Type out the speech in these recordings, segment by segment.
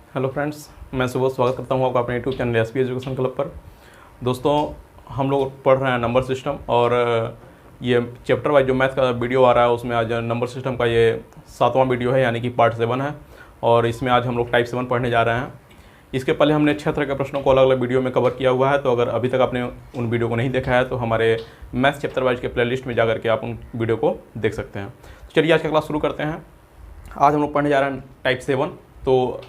Hello friends, मैं सुबह स्वागत करता हूँ आपका अपने YouTube channel SP education club पर। दोस्तों, हम लोग पढ़ रहे हैं नंबर सिस्टम और ये चैप्टर वाइज जो मैथ का वीडियो आ रहा है उसमें आज नंबर सिस्टम का ये 7वां वीडियो है, यानी कि पार्ट 7 है। और इसमें आज हम लोग टाइप 7 पढ़ने जा रहे हैं। इसके पहले हमने 6 तरह के प्रश्नों को अलग अलग वीडियो में कवर किया हुआ है, तो अगर अभी तक आपने उन वीडियो को नहीं देखा है तो हमारे मैथ चैप्टर वाइज के प्लेलिस्ट में जा करके आप उन वीडियो को देख सकते हैं। तो चलिए आज का क्लास शुरू करते हैं। आज हम लोग पढ़ने जा रहे हैं टाइप 7। तो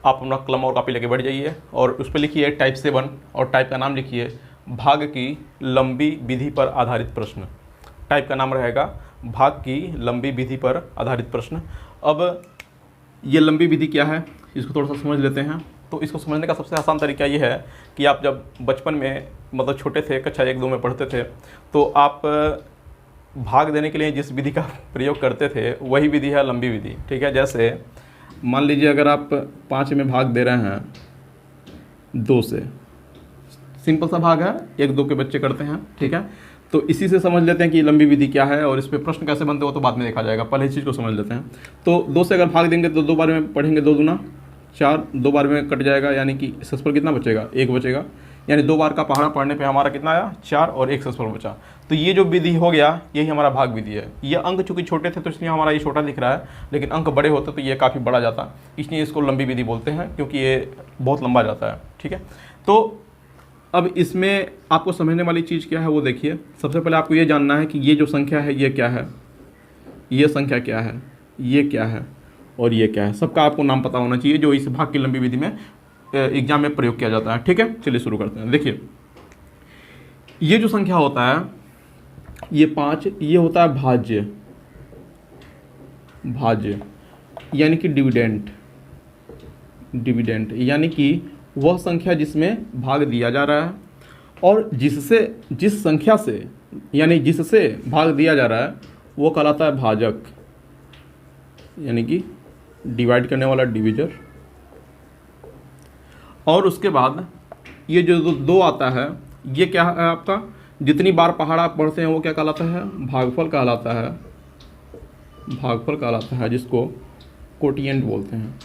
आप अपना कलम और कॉपी लेके बैठ जाइए और उस पर लिखिए टाइप 7 और टाइप का नाम लिखिए भाग की लंबी विधि पर आधारित प्रश्न। टाइप का नाम रहेगा भाग की लंबी विधि पर आधारित प्रश्न। अब ये लंबी विधि क्या है, इसको थोड़ा सा समझ लेते हैं। तो इसको समझने का सबसे आसान तरीका ये है कि आप जब बचपन में मतलब छोटे थे, कक्षा 1-2 में पढ़ते थे, तो आप भाग देने के लिए जिस विधि का प्रयोग करते थे वही विधि है लंबी विधि। ठीक है, जैसे मान लीजिए अगर आप 5 में भाग दे रहे हैं 2 से, सिंपल सा भाग है, 1-2 के बच्चे करते हैं। ठीक है, तो इसी से समझ लेते हैं कि लंबी विधि क्या है और इस पे प्रश्न कैसे बनते हो तो बाद में देखा जाएगा, पहले इस चीज़ को समझ लेते हैं। तो 2 से अगर भाग देंगे तो 2 बार में पढ़ेंगे, 2 दूना 4, 2 बार में कट जाएगा, यानी कि शेषफल कितना बचेगा, 1 बचेगा। यानी 2 बार का पहाड़ा पढ़ने पे हमारा कितना आया, 4 और 1 शेषफल बचा। तो ये जो विधि हो गया यही हमारा भाग विधि है। ये अंक चूंकि छोटे थे तो इसलिए हमारा ये छोटा दिख रहा है, लेकिन अंक बड़े होते तो ये काफ़ी बड़ा जाता, इसलिए इसको लंबी विधि बोलते हैं, क्योंकि ये बहुत लंबा जाता है। ठीक है, तो अब इसमें आपको समझने वाली चीज़ क्या है वो देखिए। सबसे पहले आपको ये जानना है कि ये जो संख्या है ये क्या है, ये संख्या क्या है, ये क्या है और ये क्या है। सबका आपको नाम पता होना चाहिए जो इस भाग की लंबी विधि में एग्जाम में प्रयोग किया जाता है। ठीक है, चलिए शुरू करते हैं। देखिए, ये जो संख्या होता है ये 5, ये होता है भाज्य, भाज्य यानी कि डिविडेंट, डिविडेंट यानी कि वह संख्या जिसमें भाग दिया जा रहा है और जिस संख्या से यानी जिससे भाग दिया जा रहा है वो कहलाता है भाजक, यानी कि डिवाइड करने वाला डिविजर। और उसके बाद ये जो 2 आता है ये क्या है आपका, जितनी बार पहाड़ा आप पढ़ते हैं वो क्या कहलाता है, भागफल कहलाता है, भागफल कहलाता है, जिसको कोटिएंट बोलते हैं।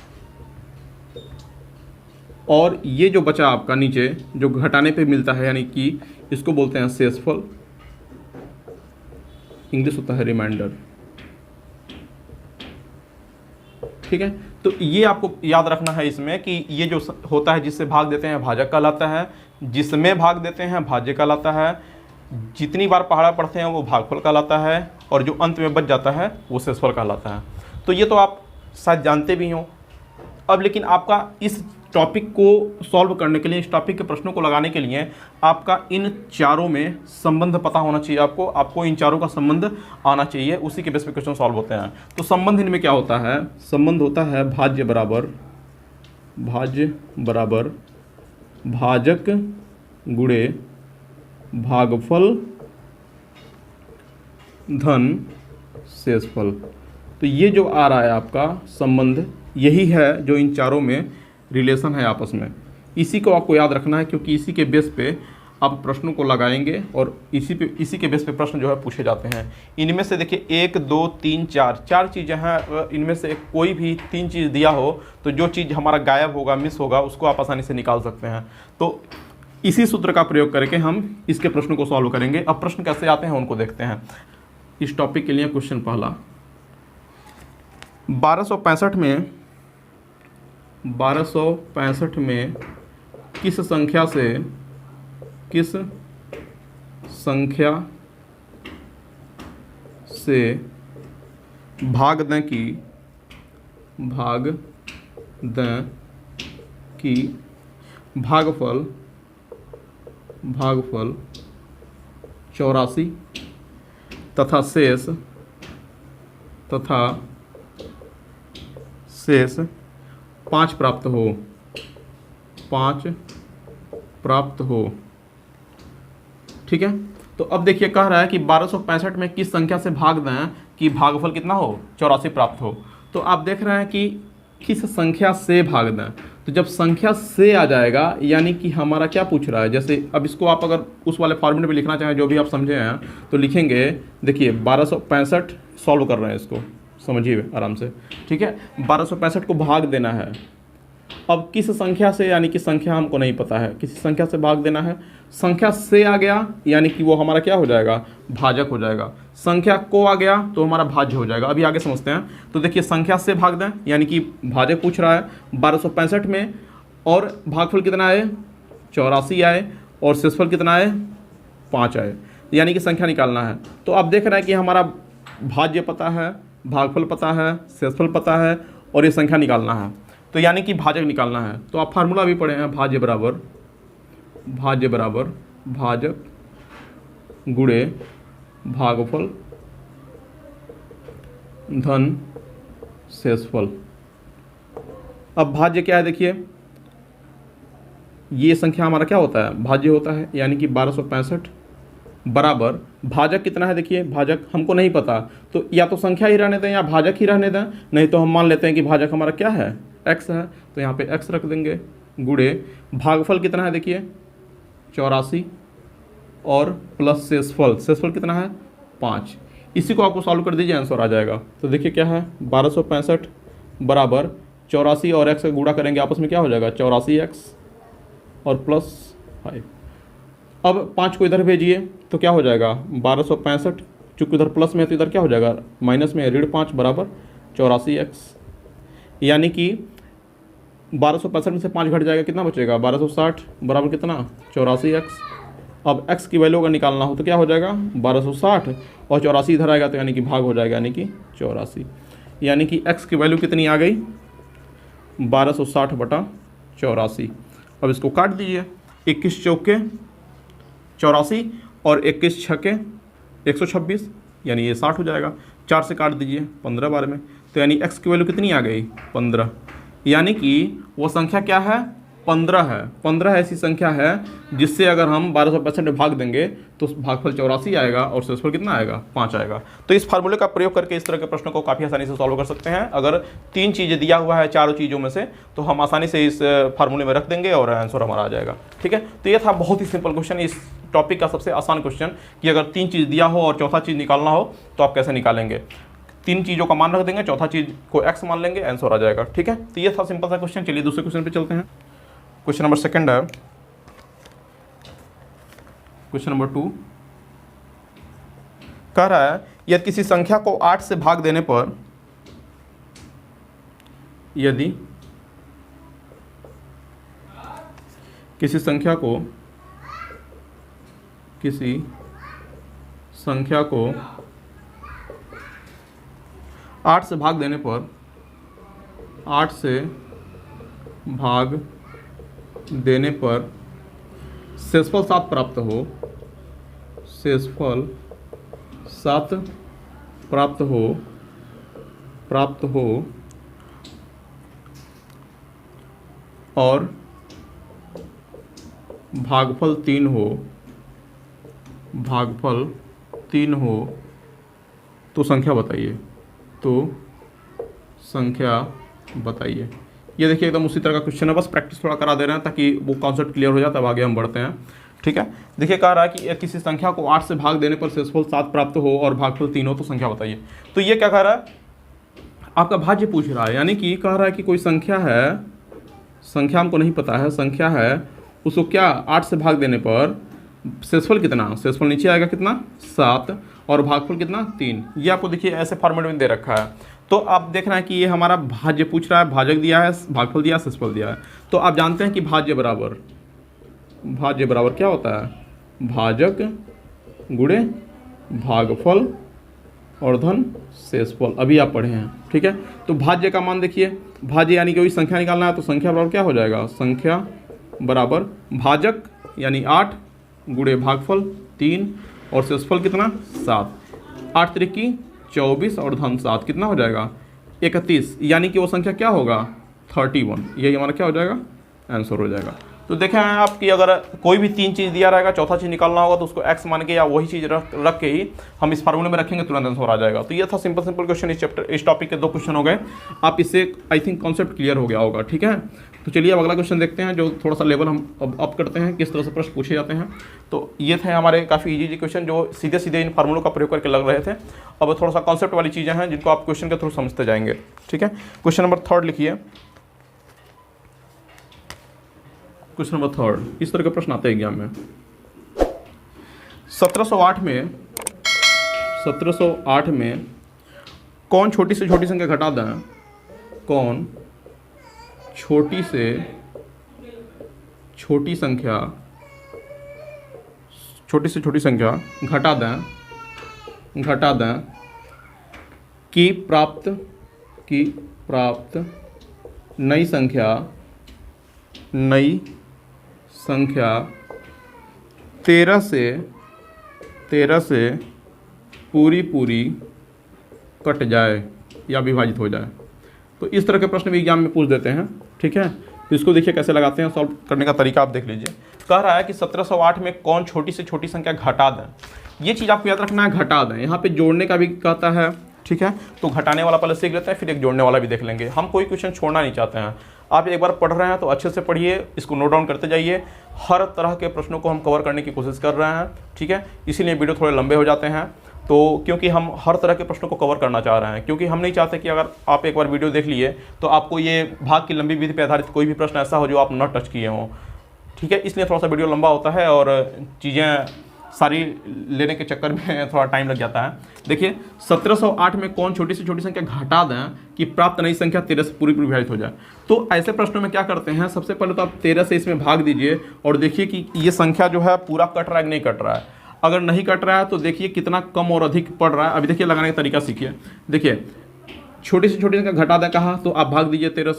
और ये जो बचा आपका नीचे जो घटाने पे मिलता है, यानी कि इसको बोलते हैं शेषफल, इंग्लिश होता है रिमाइंडर। ठीक है, तो ये आपको याद रखना है इसमें कि ये जो होता है जिससे भाग देते हैं भाजक कहलाता है, जिसमें भाग देते हैं भाज्य कहलाता है, जितनी बार पहाड़ा पढ़ते हैं वो भागफल कहलाता है, और जो अंत में बच जाता है वो शेषफल कहलाता है। तो ये तो आप शायद जानते भी हों। अब लेकिन आपका इस टॉपिक को सॉल्व करने के लिए, इस टॉपिक के प्रश्नों को लगाने के लिए आपका इन चारों में संबंध पता होना चाहिए। आपको इन चारों का संबंध आना चाहिए, उसी के बेस पे क्वेश्चन सॉल्व होते हैं। तो संबंध इनमें क्या होता है, संबंध होता है भाज्य बराबर भाजक गुणे भागफल धन शेषफल। तो ये जो आ रहा है आपका संबंध, यही है जो इन चारों में रिलेशन है आपस में। इसी को आपको याद रखना है, क्योंकि इसी के बेस पे आप प्रश्नों को लगाएंगे और इसी के बेस पे प्रश्न जो है पूछे जाते हैं। इनमें से देखिए 1, 2, 3, 4 चीज़ें हैं। इनमें से कोई भी 3 चीज़ दिया हो तो जो चीज़ हमारा गायब होगा, मिस होगा, उसको आप आसानी से निकाल सकते हैं। तो इसी सूत्र का प्रयोग करके हम इसके प्रश्नों को सॉल्व करेंगे। अब प्रश्न कैसे आते हैं उनको देखते हैं। इस टॉपिक के लिए क्वेश्चन पहला, 1265 में किस संख्या से भाग दें कि भागफल 84 तथा शेष 5 प्राप्त हो। ठीक है, तो अब देखिए कह रहा है कि 1265 में किस संख्या से भाग दें कि भागफल कितना हो, 84 प्राप्त हो। तो आप देख रहे हैं कि किस संख्या से भाग दें, तो जब संख्या से आ जाएगा यानी कि हमारा क्या पूछ रहा है। जैसे अब इसको आप अगर उस वाले फॉर्मूले में लिखना चाहें जो भी आप समझे हैं तो लिखेंगे। देखिए 1265 सॉल्व कर रहे हैं, इसको समझिए आराम से। ठीक है, 1265 को भाग देना है अब किस संख्या से, यानी कि संख्या हमको नहीं पता है, किसी संख्या से भाग देना है। संख्या से आ गया यानी कि वो हमारा क्या हो जाएगा, भाजक हो जाएगा। संख्या को आ गया तो हमारा भाज्य हो जाएगा। अभी आगे समझते हैं। तो देखिए संख्या से भाग दें यानी कि भाजक पूछ रहा है 1265 में, और भागफल कितना आए 84 आए, और शेषफल कितना आए 5 आए, यानी कि संख्या निकालना है। तो अब देख रहे हैं कि हमारा भाज्य पता है, भागफल पता है, शेषफल पता है, और ये संख्या निकालना है। तो यानी कि भाजक निकालना है। तो आप फार्मूला भी पढ़े हैं, भाज्य बराबर भाजक गुणे भागफल धन शेषफल। अब भाज्य क्या है, देखिए ये संख्या हमारा क्या होता है, भाज्य होता है, यानी कि 1265 बराबर भाजक कितना है। देखिए भाजक हमको नहीं पता, तो या तो संख्या ही रहने दें या भाजक ही रहने दें, नहीं तो हम मान लेते हैं कि भाजक हमारा क्या है, x है, तो यहाँ पे x रख देंगे, गुणे भागफल कितना है, देखिए 84, और प्लस शेषफल कितना है 5। इसी को आपको सॉल्व कर दीजिए, आंसर आ जाएगा। तो देखिए क्या है, 1265 बराबर 84 और x का गुणा करेंगे आपस में क्या हो जाएगा, 84x और प्लस 5। अब 5 को इधर भेजिए तो क्या हो जाएगा, 1265, चूँकि उधर प्लस में है तो इधर क्या हो जाएगा, माइनस में, ऋण 5 बराबर 84x, यानी कि 1265 में से 5 घट जाएगा, कितना बचेगा 1260 बराबर कितना 84x। अब x की वैल्यू अगर निकालना हो तो क्या हो जाएगा 1260, और 84 इधर आएगा तो यानी कि भाग हो जाएगा, यानी कि 84, यानी कि x की वैल्यू कितनी आ गई 1260/84। अब इसको काट दीजिए, 21 चौके 84 और 21 छके 126, यानी ये 60 हो जाएगा। 4 से काट दीजिए 15 बार में, तो यानी x की वैल्यू कितनी आ गई 15, यानी कि वो संख्या क्या है 15 है। 15 ऐसी संख्या है जिससे अगर हम 1265 में भाग देंगे तो भागफल 84 आएगा और शेषफल कितना आएगा 5 आएगा। तो इस फार्मूले का प्रयोग करके इस तरह के प्रश्नों को काफ़ी आसानी से सॉल्व कर सकते हैं। अगर 3 चीज़ें दिया हुआ है चारों चीज़ों में से, तो हम आसानी से इस फार्मूले में रख देंगे और आंसर हमारा आ जाएगा। ठीक है, तो ये था बहुत ही सिंपल क्वेश्चन, इस टॉपिक का सबसे आसान क्वेश्चन कि अगर 3 चीज़ दिया हो और चौथा चीज़ निकालना हो तो आप कैसे निकालेंगे। 3 चीज़ों का मान रख देंगे, चौथा चीज़ को x मान लेंगे, आंसर आ जाएगा। ठीक है, तो ये था सिंपल सा क्वेश्चन। चलिए दूसरे क्वेश्चन पे चलते हैं। क्वेश्चन नंबर 2 है, क्वेश्चन नंबर 2 कह रहा है यदि किसी संख्या को 8 से भाग देने पर, यदि किसी संख्या को 8 से भाग देने पर, 8 से भाग देने पर शेषफल 7 प्राप्त हो, शेषफल 7 प्राप्त हो और भागफल 3 हो, तो संख्या बताइए। ये देखिए एकदम उसी तरह का क्वेश्चन है, बस प्रैक्टिस थोड़ा करा दे रहे हैं ताकि वो कॉन्सेप्ट क्लियर हो जाए, तब आगे हम बढ़ते हैं। ठीक है, देखिए कह रहा है कि किसी संख्या को 8 से भाग देने पर शेषफल 7 प्राप्त हो और भागफल 3 हो, तो संख्या बताइए। तो ये क्या कह रहा है, आपका भाज्य पूछ रहा है, यानी कि कह रहा है कि कोई संख्या है, संख्या हमको नहीं पता है, संख्या है, उसको क्या 8 से भाग देने पर शेषफल कितना, शेषफल नीचे आएगा कितना 7 और भागफल कितना 3। ये आपको देखिए ऐसे फॉर्मेट में दे रखा है। तो आप देख रहे हैं कि ये हमारा भाज्य पूछ रहा है, भाजक दिया है, भागफल दिया है, शेषफल दिया है। तो आप जानते हैं कि भाज्य बराबर क्या होता है, भाजक गुणे भागफल और धन शेषफल, अभी आप पढ़े हैं। ठीक है, तो भाज्य का मान देखिए, भाज्य यानी कि वही संख्या निकालना है, तो संख्या बराबर क्या हो जाएगा, संख्या बराबर भाजक यानी 8 गुणे भागफल 3 और शेषफल कितना 7, 8 त्रिकी 24 और धन 7 कितना हो जाएगा 31, यानी कि वो संख्या क्या होगा 31। यही हमारा क्या हो जाएगा, आंसर हो जाएगा। तो देखें आप कि अगर कोई भी 3 चीज़ दिया रहेगा, चौथा चीज़ निकालना होगा तो उसको x मान के या वही चीज़ रख के ही हम इस फार्मूले में रखेंगे, तुरंत आंसर आ जाएगा। तो ये था सिंपल क्वेश्चन इस टॉपिक के 2 क्वेश्चन हो गए। आप इससे आई थिंक कॉन्सेप्ट क्लियर हो गया होगा। ठीक है, तो चलिए अब अगला क्वेश्चन देखते हैं, जो थोड़ा सा लेवल हम अप करते हैं, किस तरह से प्रश्न पूछे जाते हैं। तो ये थे हमारे काफ़ी इजी क्वेश्चन जो सीधे इन फार्मूलों का प्रयोग करके लग रहे थे। अब थोड़ा सा कॉन्सेप्ट वाली चीज़ें हैं जिनको आप क्वेश्चन के थ्रू समझते जाएंगे। ठीक है, क्वेश्चन नंबर 3 लिखिए। क्वेश्चन नंबर 3, इस तरह के प्रश्न आते हैं एग्जाम में। 1708 में कौन छोटी से छोटी संख्या घटा दें, कौन छोटी से छोटी संख्या घटा दें कि प्राप्त नई संख्या 13 से पूरी कट जाए या विभाजित हो जाए। तो इस तरह के प्रश्न भी एग्जाम में पूछ देते हैं, ठीक है। तो इसको देखिए कैसे लगाते हैं, सॉल्व करने का तरीका आप देख लीजिए। कह रहा है कि 1708 में कौन छोटी से छोटी संख्या घटा दें। ये चीज़ आपको याद रखना है, घटा दें। यहाँ पे जोड़ने का भी कहता है, ठीक है। तो घटाने वाला पहले सीख लेते हैं, फिर एक जोड़ने वाला भी देख लेंगे। हम कोई क्वेश्चन छोड़ना नहीं चाहते हैं। आप एक बार पढ़ रहे हैं तो अच्छे से पढ़िए, इसको नोट डाउन करते जाइए। हर तरह के प्रश्नों को हम कवर करने की कोशिश कर रहे हैं, ठीक है। इसीलिए वीडियो थोड़े लंबे हो जाते हैं, तो क्योंकि हम हर तरह के प्रश्नों को कवर करना चाह रहे हैं, क्योंकि हम नहीं चाहते कि अगर आप एक बार वीडियो देख लिए तो आपको ये भाग की लंबी विधि पर आधारित कोई भी प्रश्न ऐसा हो जो आप न टच किए हों, ठीक है। इसलिए थोड़ा सा वीडियो लंबा होता है और चीज़ें सारी लेने के चक्कर में थोड़ा टाइम लग जाता है। देखिए 1708 में कौन छोटी से छोटी संख्या घटा दें कि प्राप्त नई संख्या 13 से पूरी विभाजित हो जाए। तो ऐसे प्रश्नों में क्या करते हैं, सबसे पहले तो आप 13 से इसमें भाग दीजिए और देखिए कि ये संख्या जो है पूरा कट रहा है कि नहीं कट रहा है। अगर नहीं कट रहा है तो देखिए कितना कम और अधिक पड़ रहा है। अभी देखिए लगाने का तरीका सीखिए। देखिए छोटी से छोटी संख्या घटा दें कहा, तो आप भाग दीजिए 13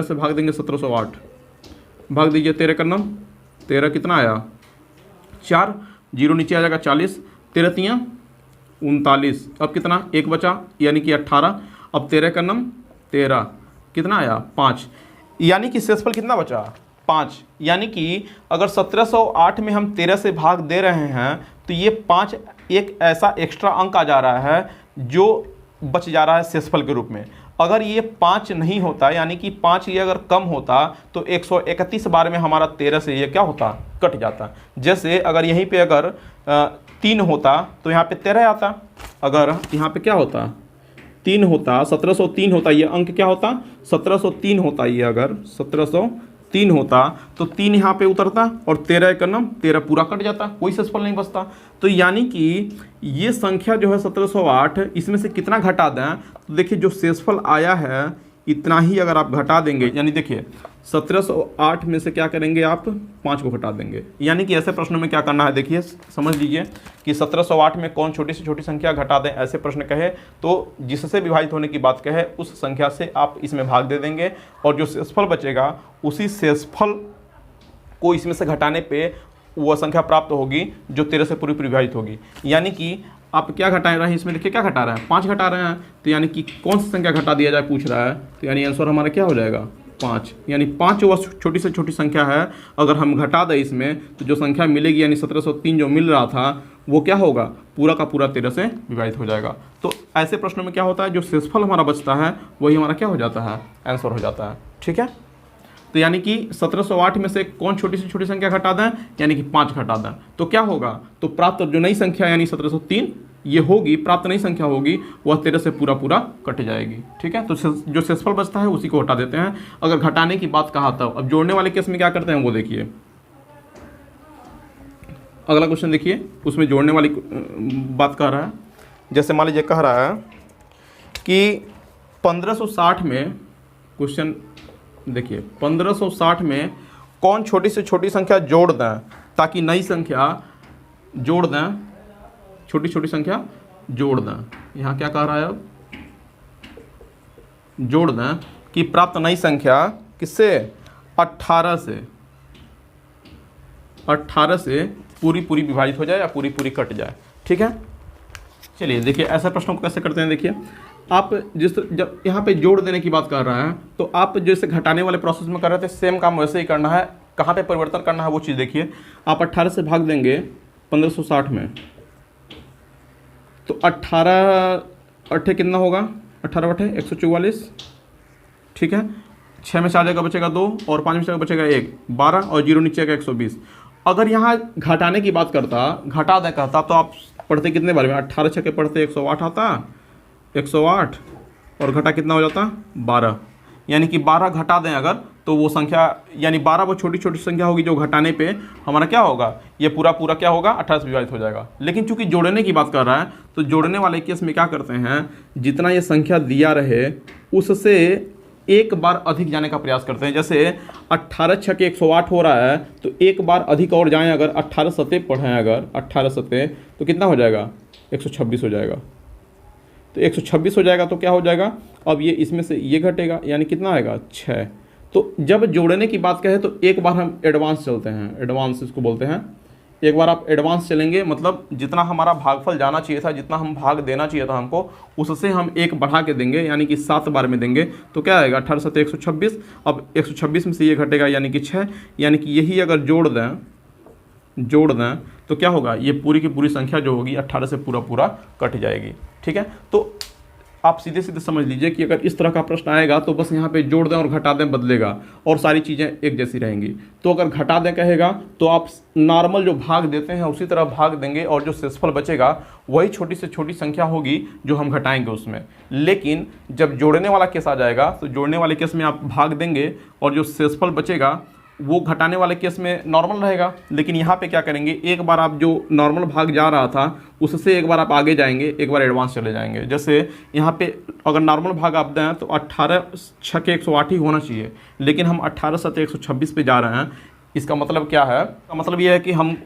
से भाग देंगे 1708, भाग दीजिए 13 का नाम 13 कितना आया 4, 0 नीचे आ जाएगा 40, 13 तियाँ 39, अब कितना एक बचा यानी कि 18, अब 13 का नाम 13 कितना आया 5, यानी कि शेषफल कितना बचा 5। यानी कि अगर 1708 में हम 13 से भाग दे रहे हैं तो ये 5 एक ऐसा एक्स्ट्रा अंक आ जा रहा है जो बच जा रहा है शेषफल के रूप में। अगर ये 5 नहीं होता, यानी कि 5 ये अगर कम होता तो 131 बार में हमारा 13 से ये क्या होता कट जाता। जैसे अगर यहीं पे अगर 3 होता तो यहाँ पे 13 आता, अगर यहाँ पे क्या होता 3 होता 1703 होता, ये अंक क्या होता 1703 होता। ये अगर 1703 होता तो 3 यहाँ पे उतरता और 13 का नाम 13 पूरा कट जाता, कोई शेषफल नहीं बचता। तो यानी कि ये संख्या जो है 1708, इसमें से कितना घटा दें, तो देखिए जो शेषफल आया है इतना ही अगर आप घटा देंगे, यानी देखिए 1708 में से क्या करेंगे आप 5 को घटा देंगे। यानी कि ऐसे प्रश्नों में क्या करना है, देखिए समझ लीजिए कि 1708 में कौन छोटी से छोटी संख्या घटा दें, ऐसे प्रश्न कहे तो जिससे विभाजित होने की बात कहे उस संख्या से आप इसमें भाग दे देंगे और जो शेषफल बचेगा उसी शेषफल को इसमें से घटाने पे वह संख्या प्राप्त होगी जो 13 से पूरी विभाजित होगी। यानी कि आप क्या घटा रहे हैं इसमें, देखिए क्या घटा रहे हैं 5 घटा रहे हैं, तो यानी कि कौन सी संख्या घटा दिया जाए पूछ रहा है, तो यानी आंसर हमारा क्या हो जाएगा 5। यानी 5 वह छोटी से छोटी संख्या है, अगर हम घटा दें इसमें तो जो संख्या मिलेगी यानी 1703 जो मिल रहा था वो क्या होगा पूरा का पूरा 13 से विभाजित हो जाएगा। तो ऐसे प्रश्नों में क्या होता है, जो शेषफल हमारा बचता है वही हमारा क्या हो जाता है आंसर हो जाता है, ठीक है। तो यानी कि 1708 में से कौन छोटी से छोटी संख्या घटा दें, यानी कि 5 घटा दें, तो क्या होगा, तो प्राप्त जो नई संख्या यानी 1703 ये होगी, प्राप्त नई संख्या होगी वह 13 से पूरा कट जाएगी, ठीक है। तो जो शेषफल बचता है उसी को हटा देते हैं। अगर घटाने की बात कहा तब, अब जोड़ने वाले केस में क्या करते हैं वो देखिए। अगला क्वेश्चन देखिए, उसमें जोड़ने वाली बात कह रहा है। जैसे मान लीजिए कह रहा है कि 1560 में, क्वेश्चन देखिए 1560 में कौन छोटी से छोटी संख्या जोड़ दें ताकि नई संख्या जोड़ दें, छोटी छोटी संख्या जोड़ दें। यहाँ क्या कह रहा है, अब जोड़ दें कि प्राप्त नई संख्या किससे 18 से पूरी विभाजित हो जाए या पूरी कट जाए, ठीक है। चलिए देखिए ऐसे प्रश्नों को कैसे करते हैं। देखिए आप जब यहाँ पे जोड़ देने की बात कर रहा है तो आप जैसे घटाने वाले प्रोसेस में कर रहे थे सेम काम वैसे ही करना है। कहाँ पे परिवर्तन करना है वो चीज़ देखिए। आप 18 से भाग देंगे 1560 में, तो 18 अट्ठे कितना होगा, 18 अट्ठे 144, ठीक है। 6 में से आ जाएगा बचेगा 2 और 5 में से बचेगा 1, 12 और 0 नीचे आएगा 120। अगर यहाँ घटाने की बात करता, घटा दे कहता, तो आप पढ़ते कितने बार में, 18 छक्के पढ़ते 108 आता, 108 और घटा कितना हो जाता 12। यानी कि 12 घटा दें अगर, तो वो संख्या यानी 12 वो छोटी छोटी संख्या होगी जो घटाने पे हमारा क्या होगा, ये पूरा पूरा क्या होगा 18 से विभाजित हो जाएगा। लेकिन चूंकि जोड़ने की बात कर रहा है तो जोड़ने वाले केस में क्या करते हैं, जितना ये संख्या दिया रहे उससे एक बार अधिक जाने का प्रयास करते हैं। जैसे 18 छके 108 हो रहा है, तो एक बार अधिक और जाएं, अगर 18 सते पढ़ें, अगर 18 सते तो कितना हो जाएगा 126 हो जाएगा। तो 126 हो जाएगा तो क्या हो जाएगा, अब ये इसमें से ये घटेगा यानी कितना आएगा 6। तो जब जोड़ने की बात कहें तो एक बार हम एडवांस चलते हैं, एडवांस इसको बोलते हैं। एक बार आप एडवांस चलेंगे, मतलब जितना हमारा भागफल जाना चाहिए था, जितना हम भाग देना चाहिए था हमको, उससे हम एक बढ़ा के देंगे, यानी कि 7 बार में देंगे। तो क्या आएगा 18 सते 126। अब 126 में से ये घटेगा यानी कि 6, यानी कि यही अगर जोड़ दें तो क्या होगा, ये पूरी की पूरी संख्या जो होगी 18 से पूरा पूरा कट जाएगी। ठीक है, तो आप सीधे सीधे समझ लीजिए कि अगर इस तरह का प्रश्न आएगा तो बस यहाँ पे जोड़ दें और घटा दें बदलेगा, और सारी चीज़ें एक जैसी रहेंगी। तो अगर घटा दें कहेगा तो आप नॉर्मल जो भाग देते हैं उसी तरह भाग देंगे, और जो शेषफल बचेगा वही छोटी से छोटी संख्या होगी जो हम घटाएंगे उसमें। लेकिन जब जोड़ने वाला केस आ जाएगा तो जोड़ने वाले केस में आप भाग देंगे और जो शेषफल बचेगा वो घटाने वाले केस में नॉर्मल रहेगा। लेकिन यहाँ पे क्या करेंगे, एक बार आप जो नॉर्मल भाग जा रहा था उससे एक बार आप आगे जाएंगे, एक बार एडवांस चले जाएंगे। जैसे यहाँ पे अगर नॉर्मल भाग आप दें तो 18 छके 108 ही होना चाहिए, लेकिन हम 18 सते 126 पे जा रहे हैं। इसका मतलब क्या है, इसका मतलब ये है कि हम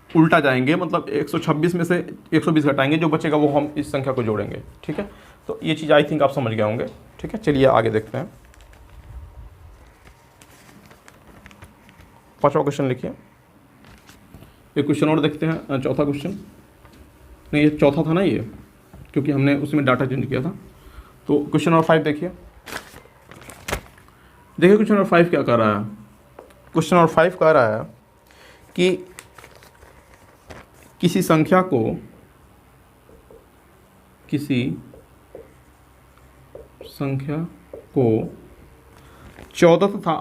उल्टा जाएंगे, मतलब 126 में से 120 घटाएंगे, जो बचेगा वो हम इस संख्या को जोड़ेंगे। ठीक है, तो ये चीज़ आई थिंक आप समझ गए होंगे। ठीक है, चलिए आगे देखते हैं। 5वां क्वेश्चन लिखिए। एक क्वेश्चन और देखते हैं, चौथा क्वेश्चन, नहीं ये चौथा था ना ये, क्योंकि हमने उसमें डाटा चेंज किया था। तो क्वेश्चन नंबर 5 देखिए क्वेश्चन नंबर 5 क्या कह रहा है। क्वेश्चन नंबर 5 कह रहा है कि किसी संख्या को 14 तथा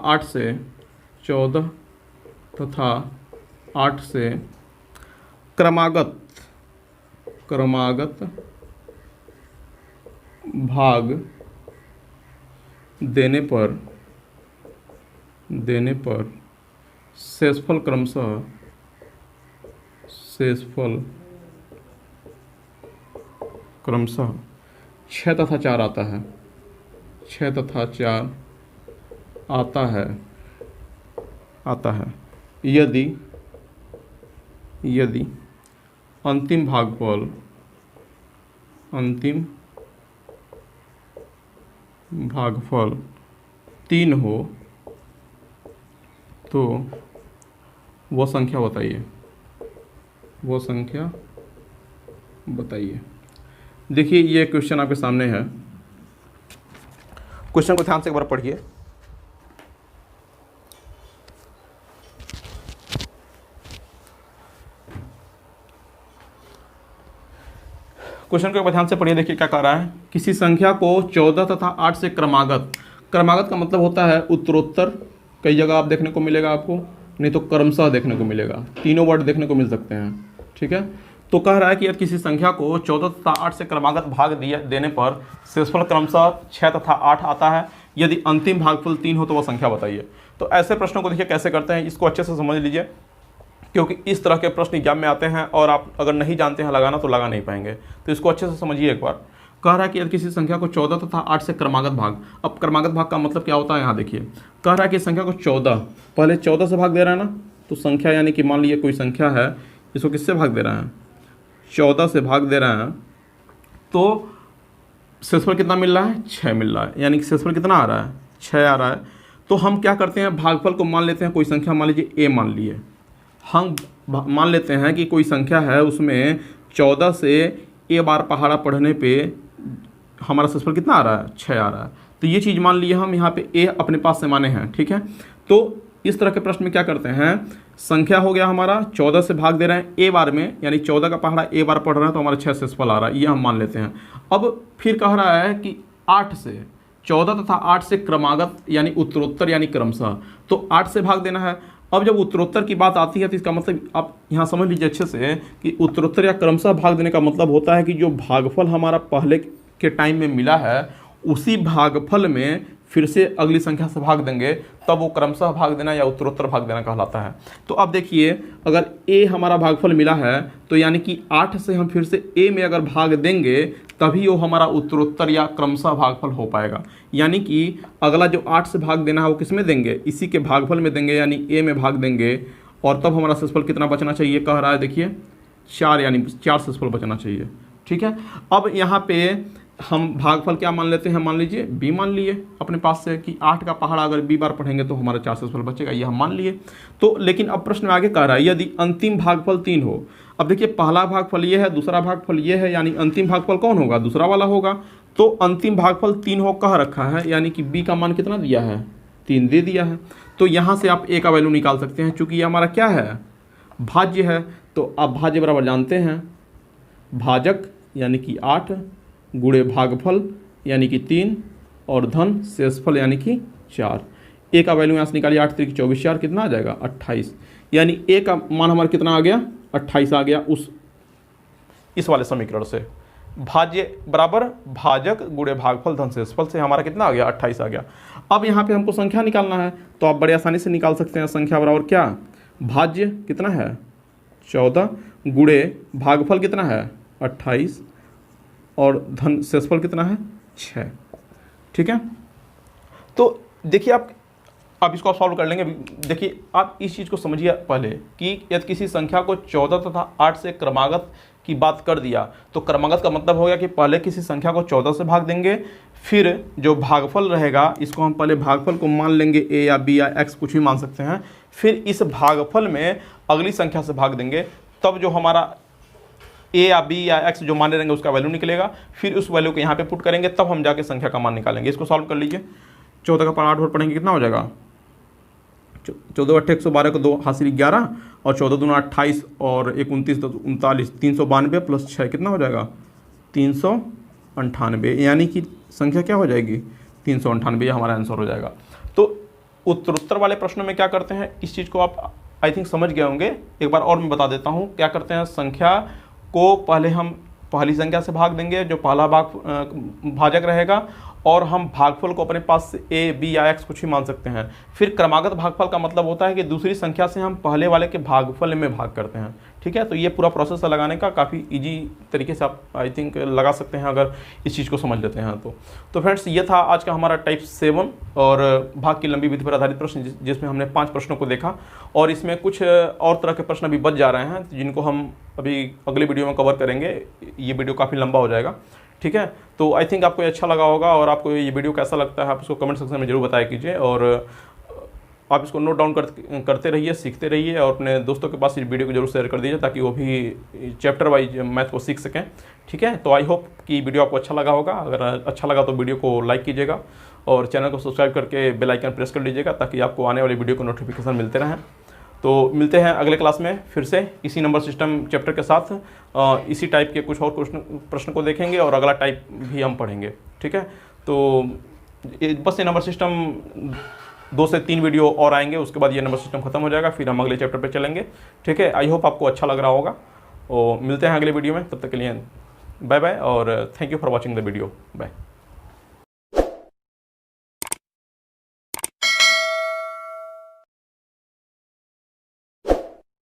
8 से क्रमागत भाग देने पर शेषफल क्रमशः 6 तथा 4 आता है, 6 तथा 4 आता है यदि अंतिम भागफल 3 हो तो वो संख्या बताइए। देखिए ये क्वेश्चन आपके सामने है, क्वेश्चन को ध्यान से एक बार पढ़िए। क्वेश्चन को ध्यान से पढ़िए, देखिए क्या कह रहा है। किसी संख्या को 14 तथा 8 से क्रमागत का मतलब होता है उत्तरोत्तर, कई जगह आप देखने को मिलेगा आपको, नहीं तो क्रमशः देखने को मिलेगा, तीनों वर्ड देखने को मिल सकते हैं। ठीक है, तो कह रहा है कि यदि किसी संख्या को 14 तथा 8 से क्रमागत भाग देने पर शेषफल क्रमशः 6 तथा 8 आता है, यदि अंतिम भागफल 3 हो तो वह संख्या बताइए। तो ऐसे प्रश्नों को देखिए कैसे करते हैं, इसको अच्छे से समझ लीजिए, क्योंकि इस तरह के प्रश्न एग्जाम में आते हैं और आप अगर नहीं जानते हैं लगाना तो लगा नहीं पाएंगे। तो इसको अच्छे से समझिए एक बार। कह रहा है कि यदि किसी संख्या को 14 तथा 8 से क्रमागत भाग, अब क्रमागत भाग का मतलब क्या होता है यहाँ देखिए। कह रहा है कि संख्या को 14, पहले 14 से भाग दे रहा है ना, तो संख्या यानी कि मान लीजिए कोई संख्या है, इसको किससे भाग दे रहा है 14 से भाग दे रहा है, तो शेषफल कितना मिल रहा है 6 मिल रहा है, यानी कि शेषफल कितना आ रहा है 6 आ रहा है। तो हम क्या करते हैं, भागफल को मान लेते हैं, कोई संख्या मान लीजिए a मान लिए, हम मान लेते हैं कि कोई संख्या है उसमें 14 से a बार पहाड़ा पढ़ने पे हमारा शेषफल कितना आ रहा है 6 आ रहा है। तो ये चीज़ मान लिए हम, यहाँ पे a अपने पास से माने हैं। ठीक है, तो इस तरह के प्रश्न में क्या करते हैं, संख्या हो गया हमारा 14 से भाग दे रहे हैं a बार में, यानी 14 का पहाड़ा a बार पढ़ रहे हैं तो हमारा 6 शेषफल आ रहा है, ये हम मान लेते हैं। अब फिर कह रहा है कि 8 से 14 तथा 8 से क्रमागत यानी उत्तरोत्तर यानी क्रमशः, तो 8 से भाग देना है। अब जब उत्तरोत्तर की बात आती है तो इसका मतलब आप यहाँ समझ लीजिए अच्छे से कि उत्तरोत्तर या क्रमशः भाग देने का मतलब होता है कि जो भागफल हमारा पहले के टाइम में मिला है उसी भागफल में फिर से अगली संख्या से भाग देंगे तब वो क्रमशः भाग देना या उत्तरोत्तर भाग देना कहलाता है। तो अब देखिए, अगर a हमारा भागफल मिला है तो यानी कि 8 से हम फिर से a में अगर भाग देंगे तभी वो हमारा उत्तरोत्तर या क्रमशः भागफल हो पाएगा। यानी कि अगला जो 8 से भाग देना है वो किस में देंगे, इसी के भागफल में देंगे, यानी a में भाग देंगे, और तब हमारा शेषफल कितना बचना चाहिए, कह रहा है देखिए 4, यानी 4 शेषफल बचना चाहिए। ठीक है, अब यहाँ पे हम भागफल क्या मान लेते हैं, मान लीजिए b मान लिए अपने पास से कि 8 का पहाड़ा अगर b बार पढ़ेंगे तो हमारा 4 शेषफल बचेगा, ये हम मान लिए। तो लेकिन अब प्रश्न में आगे कह रहा है यदि अंतिम भागफल 3 हो। अब देखिए, पहला भागफल ये है, दूसरा भागफल ये है, यानी अंतिम भागफल कौन होगा, दूसरा वाला होगा। तो अंतिम भागफल 3 हो कह रखा है, यानी कि b का मान कितना दिया है, 3 दे दिया है। तो यहाँ से आप a का वैल्यू निकाल सकते हैं, चूंकि ये हमारा क्या है, भाज्य है। तो आप भाज्य बराबर जानते हैं, भाजक यानी कि 8 गुणे भागफल यानी कि 3 और धन शेषफल यानी कि 4। a का वैल्यू यहाँ से निकालिए, 8 3 24, 4 कितना आ जाएगा 28, यानी a का मान हमारा कितना आ गया, 28 आ गया इस वाले समीकरण से। भाज्य बराबर भाजक गुणे भागफल धन शेषफल से हमारा कितना आ गया, 28 आ गया। अब यहाँ पे हमको संख्या निकालना है तो आप बड़े आसानी से निकाल सकते हैं। संख्या बराबर क्या, भाज्य कितना है 14 गुणे भागफल कितना है 28 और धन शेषफल कितना है 6। ठीक है, तो देखिए आप इसको आप सॉल्व कर लेंगे। देखिए, आप इस चीज़ को समझिए पहले कि यदि किसी संख्या को 14 तथा 8 से क्रमागत की बात कर दिया तो क्रमागत का मतलब हो गया कि पहले किसी संख्या को 14 से भाग देंगे, फिर जो भागफल रहेगा इसको हम पहले भागफल को मान लेंगे a या b या x कुछ भी मान सकते हैं, फिर इस भागफल में अगली संख्या से भाग देंगे, तब जो हमारा a या b या x जो माने रहेंगे उसका वैल्यू निकलेगा, फिर उस वैल्यू को यहाँ पे पुट करेंगे, तब हम जाके संख्या का मान निकालेंगे। इसको सॉल्व कर लीजिए, 14 का पारा 8 और पढ़ेंगे कितना हो जाएगा, 14 8 112 को 2 हासिल 11 और 14 दूना 28 और 1 29 39, 392 प्लस 6 कितना हो जाएगा 398, यानी कि संख्या क्या हो जाएगी 398, ये हमारा आंसर हो जाएगा। तो उत्तरोत्तर वाले प्रश्नों में क्या करते हैं, इस चीज़ को आप आई थिंक समझ गए होंगे। एक बार और मैं बता देता हूँ क्या करते हैं। संख्या को पहले हम पहली संख्या से भाग देंगे जो पहला भाजक रहेगा, और हम भागफल को अपने पास से a b या x कुछ भी मान सकते हैं। फिर क्रमागत भागफल का मतलब होता है कि दूसरी संख्या से हम पहले वाले के भागफल में भाग करते हैं। ठीक है, तो ये पूरा प्रोसेस लगाने का काफ़ी इजी तरीके से आप आई थिंक लगा सकते हैं अगर इस चीज़ को समझ लेते हैं। तो फ्रेंड्स, ये था आज का हमारा टाइप 7 और भाग की लंबी विधि पर आधारित प्रश्न, जिसमें हमने 5 प्रश्नों को देखा, और इसमें कुछ और तरह के प्रश्न अभी बच जा रहे हैं जिनको हम अभी अगले वीडियो में कवर करेंगे। ये वीडियो काफ़ी लंबा हो जाएगा। ठीक है, तो आई थिंक आपको ये अच्छा लगा होगा, और आपको ये वीडियो कैसा लगता है आप उसको कमेंट सेक्शन में जरूर बताया कीजिए, और आप इसको नोट डाउन करते रहिए, सीखते रहिए, और अपने दोस्तों के पास इस वीडियो को जरूर शेयर कर दीजिए ताकि वो भी चैप्टर वाइज मैथ को सीख सकें। ठीक है, तो आई होप कि वीडियो आपको अच्छा लगा होगा। अगर अच्छा लगा तो वीडियो को लाइक कीजिएगा और चैनल को सब्सक्राइब करके बेल आइकन प्रेस कर लीजिएगा ताकि आपको आने वाली वीडियो को नोटिफिकेशन मिलते रहें। तो मिलते हैं अगले क्लास में फिर से इसी नंबर सिस्टम चैप्टर के साथ, इसी टाइप के कुछ और प्रश्न को देखेंगे और अगला टाइप भी हम पढ़ेंगे। ठीक है, तो बस ये नंबर सिस्टम 2 से 3 वीडियो और आएंगे, उसके बाद ये नंबर सिस्टम खत्म हो जाएगा, फिर हम अगले चैप्टर पे चलेंगे। ठीक है, आई होप आपको अच्छा लग रहा होगा, और मिलते हैं अगले वीडियो में। तब तक के लिए बाय बाय और thank you for watching the video. Bye.